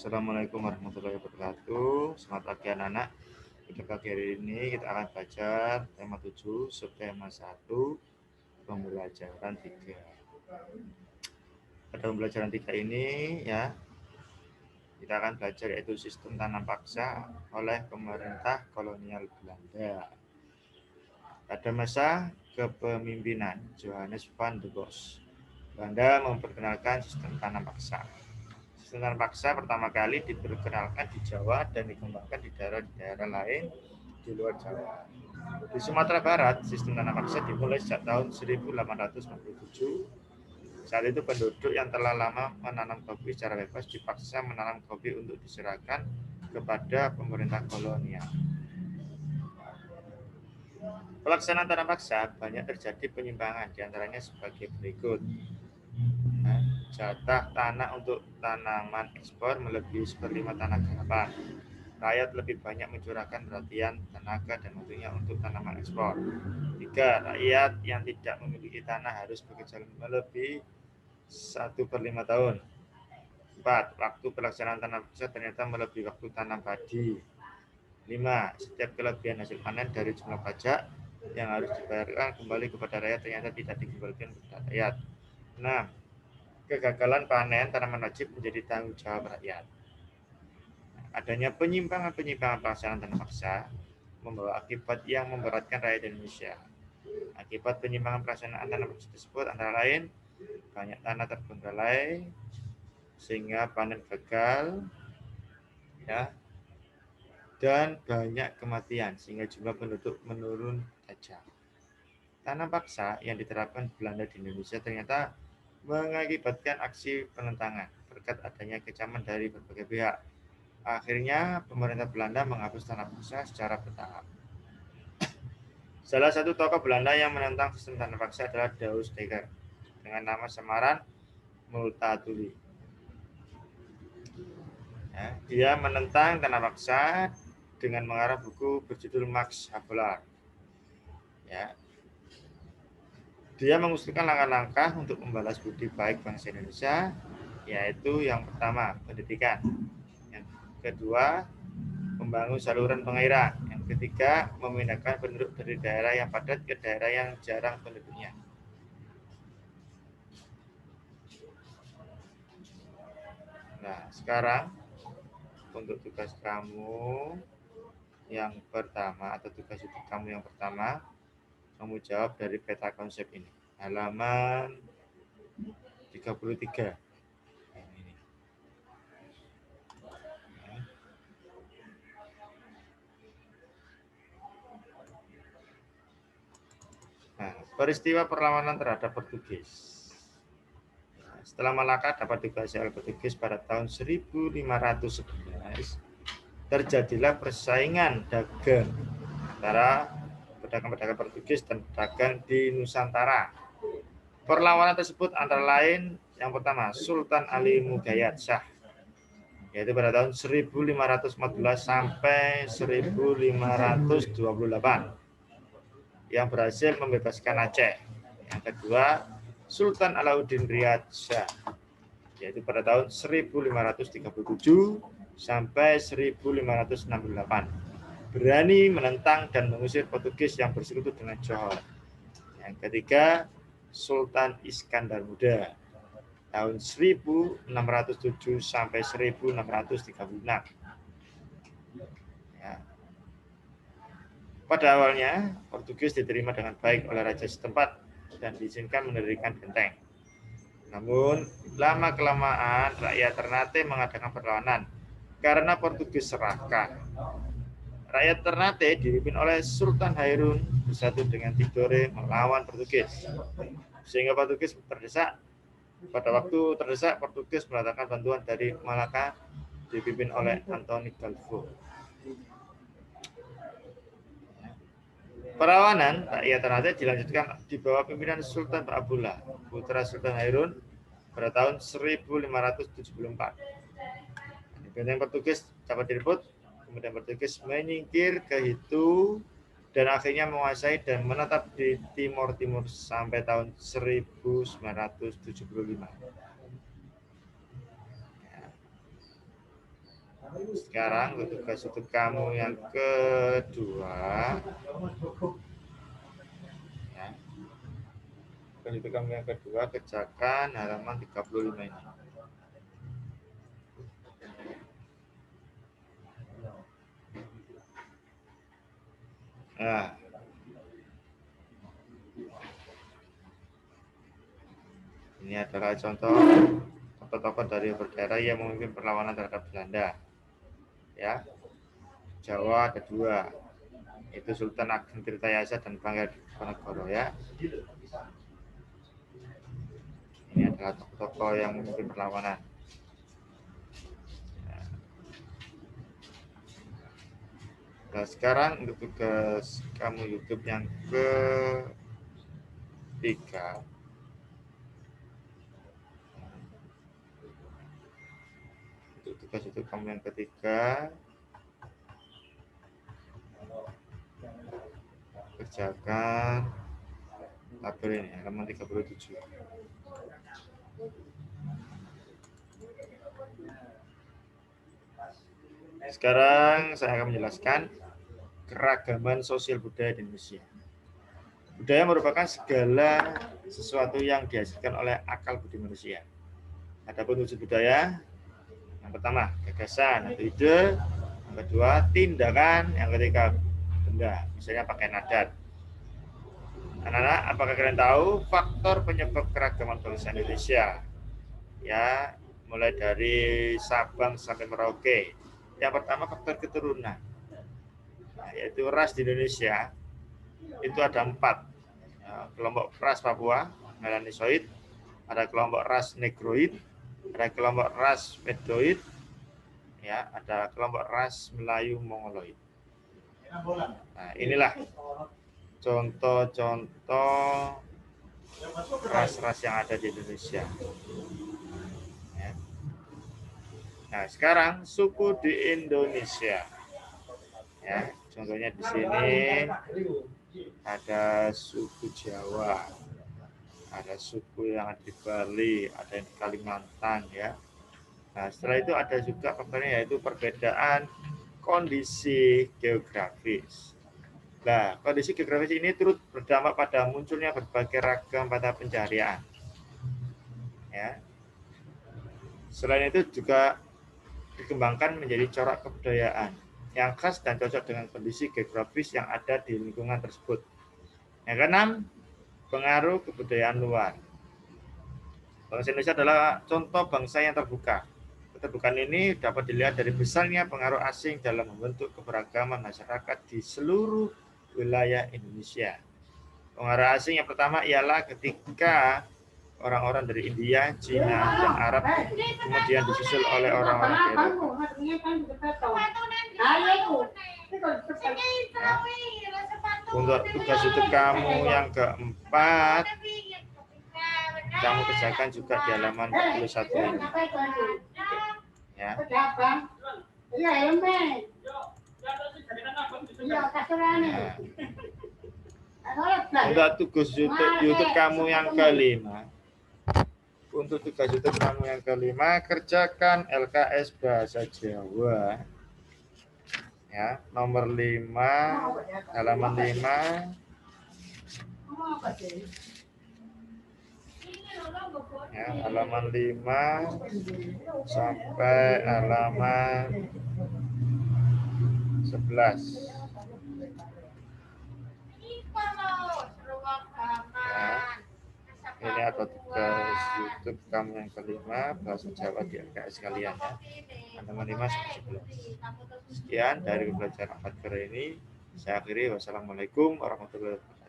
Assalamualaikum warahmatullahi wabarakatuh. Selamat pagi anak-anak. Pada pagi hari ini kita akan belajar tema 7, subtema 1, pembelajaran 3. Pada pembelajaran 3 ini ya, kita akan belajar yaitu sistem tanam paksa oleh pemerintah kolonial Belanda. Pada masa kepemimpinan Johannes van der Bos, Belanda memperkenalkan sistem tanam paksa. Sistem tanam paksa pertama kali diperkenalkan di Jawa dan dikembangkan di daerah-daerah lain di luar Jawa. Di Sumatera Barat, sistem tanam paksa dimulai sejak tahun 1897. Saat itu penduduk yang telah lama menanam kopi secara bebas dipaksa menanam kopi untuk diserahkan kepada pemerintah kolonial. Pelaksanaan tanam paksa banyak terjadi penyimpangan, diantaranya sebagai berikut. Jatah tanah untuk tanaman ekspor melebihi 1/5 tanah garapan. Rakyat lebih banyak mencurahkan perhatian, tenaga, dan waktunya untuk tanaman ekspor. 3. Rakyat yang tidak memiliki tanah harus bekerja melebihi 1/5 tahun. 4. Waktu pelaksanaan tanam paksa ternyata melebihi waktu tanam padi. 5. Setiap kelebihan hasil panen dari jumlah pajak yang harus dibayarkan kembali kepada rakyat ternyata tidak dikembalikan kepada rakyat. 6. Kegagalan panen tanaman wajib menjadi tanggung jawab rakyat. Adanya penyimpangan-penyimpangan pelaksanaan tanam paksa membawa akibat yang memberatkan rakyat Indonesia. Akibat penyimpangan pelaksanaan tanam paksa tersebut antara lain banyak tanah terbengkalai sehingga panen gagal, ya, dan banyak kematian sehingga jumlah penduduk menurun tajam. Tanam paksa yang diterapkan Belanda di Indonesia ternyata mengakibatkan aksi penentangan berkat adanya kecaman dari berbagai pihak. Akhirnya pemerintah Belanda menghapus tanam paksa secara bertahap. Salah satu tokoh Belanda yang menentang sistem tanam paksa adalah Douw Steyger dengan nama samaran Multatuli. Ya, dia menentang tanam paksa dengan mengarang buku berjudul Max Havelaar. Ya, dia mengusulkan langkah-langkah untuk membalas budi baik bangsa Indonesia, yaitu yang pertama pendidikan, yang kedua membangun saluran pengairan, yang ketiga memindahkan penduduk dari daerah yang padat ke daerah yang jarang penduduknya. Nah, sekarang untuk tugas kamu yang pertama atau tugas kamu yang pertama, kamu jawab dari peta konsep ini. Halaman 33. Ini. Nah, peristiwa perlawanan terhadap Portugis. Setelah Malaka dapat dikuasai oleh Portugis pada tahun 1511, terjadilah persaingan dagang antara pedagang-pedagang Portugis dan pedagang di Nusantara. Perlawanan tersebut antara lain yang pertama Sultan Ali Mugayyad Shah, yaitu pada tahun 1514 sampai 1528 yang berhasil membebaskan Aceh. Yang kedua Sultan Alauddin Riyad Shah, yaitu pada tahun 1537 sampai 1568 berani menentang dan mengusir Portugis yang bersekutu dengan Johor. Yang ketiga Sultan Iskandar Muda tahun 1607 sampai 1636. Ya. Pada awalnya Portugis diterima dengan baik oleh raja setempat dan diizinkan mendirikan benteng. Namun lama-kelamaan rakyat Ternate mengadakan perlawanan karena Portugis serakah. Rakyat Ternate dipimpin oleh Sultan Hairun bersatu dengan Tidore melawan Portugis. Sehingga Portugis terdesak. Pada waktu terdesak, Portugis mendatangkan bantuan dari Malaka dipimpin oleh Antoni Galvo. Perlawanan rakyat Ternate dilanjutkan di bawah pimpinan Sultan Abdullah, putra Sultan Hairun pada tahun 1574. Benteng Portugis dapat direbut, kemudian Portugis menyingkir ke Hitu dan akhirnya menguasai dan menetap di Timur Timur sampai tahun 1975. Sekarang untuk tugas YouTube kamu yang kedua, ya. Tugas YouTube kamu yang kedua, kerjakan halaman 35 ini. Nah, ini adalah contoh tokoh-tokoh dari berdaerah yang memimpin perlawanan terhadap Belanda. Ya, Jawa ada dua, itu Sultan Ageng Tirtayasa dan Bangka Diponegoro ya. Ini adalah tokoh-tokoh yang memimpin perlawanan. Nah, sekarang untuk tugas kamu YouTube yang ketiga, untuk tugas YouTube kamu yang ketiga, kerjakan tabel ini halaman 37. Sekarang saya akan menjelaskan keragaman sosial budaya di Indonesia. Budaya merupakan segala sesuatu yang dihasilkan oleh akal budi manusia. Adapun wujud budaya, yang pertama gagasan atau ide, yang kedua tindakan, yang ketiga benda, misalnya pakaian adat. Anak-anak, apakah kalian tahu faktor penyebab keragaman bangsa Indonesia? Ya, mulai dari Sabang sampai Merauke. Yang pertama faktor keturunan, yaitu ras di Indonesia itu ada 4. Ya, kelompok ras Papua, Melanosoid, ada kelompok ras Negroid, ada kelompok ras Medoid, ya, ada kelompok ras Melayu Mongoloid. Nah, inilah contoh-contoh ras-ras yang ada di Indonesia. Ya. Nah, sekarang suku di Indonesia. Ya, contohnya di sini ada suku Jawa, ada suku yang ada di Bali, ada yang di Kalimantan ya. Nah, setelah itu ada juga faktornya yaitu perbedaan kondisi geografis. Nah, kondisi geografis ini turut berdampak pada munculnya berbagai ragam mata pencaharian. Ya. Selain itu juga dikembangkan menjadi corak kebudayaan yang khas dan cocok dengan kondisi geografis yang ada di lingkungan tersebut. Yang keenam, pengaruh kebudayaan luar. Bangsa Indonesia adalah contoh bangsa yang terbuka. Keterbukaan ini dapat dilihat dari besarnya pengaruh asing dalam membentuk keberagaman masyarakat di seluruh wilayah Indonesia. Pengaruh asing yang pertama ialah ketika orang-orang dari India, Cina, dan Arab kemudian disusul oleh orang-orang dari Eropa. Untuk tugas YouTube kamu yang keempat, kamu kerjakan juga di halaman 41 ini. Ya. Untuk tugas YouTube kamu yang kelima, kerjakan LKS Bahasa Jawa. Ya, nomor 5, halaman 5. Ya, halaman 5 sampai halaman 11. Ya, ini ada tugas YouTube kamu yang kelima, bahasa Jawa di LKS kalian ya. Halaman 5 sampai 11. Sekian dari pembelajaran 4 kali ini. Saya akhiri. Wassalamualaikum warahmatullahi wabarakatuh.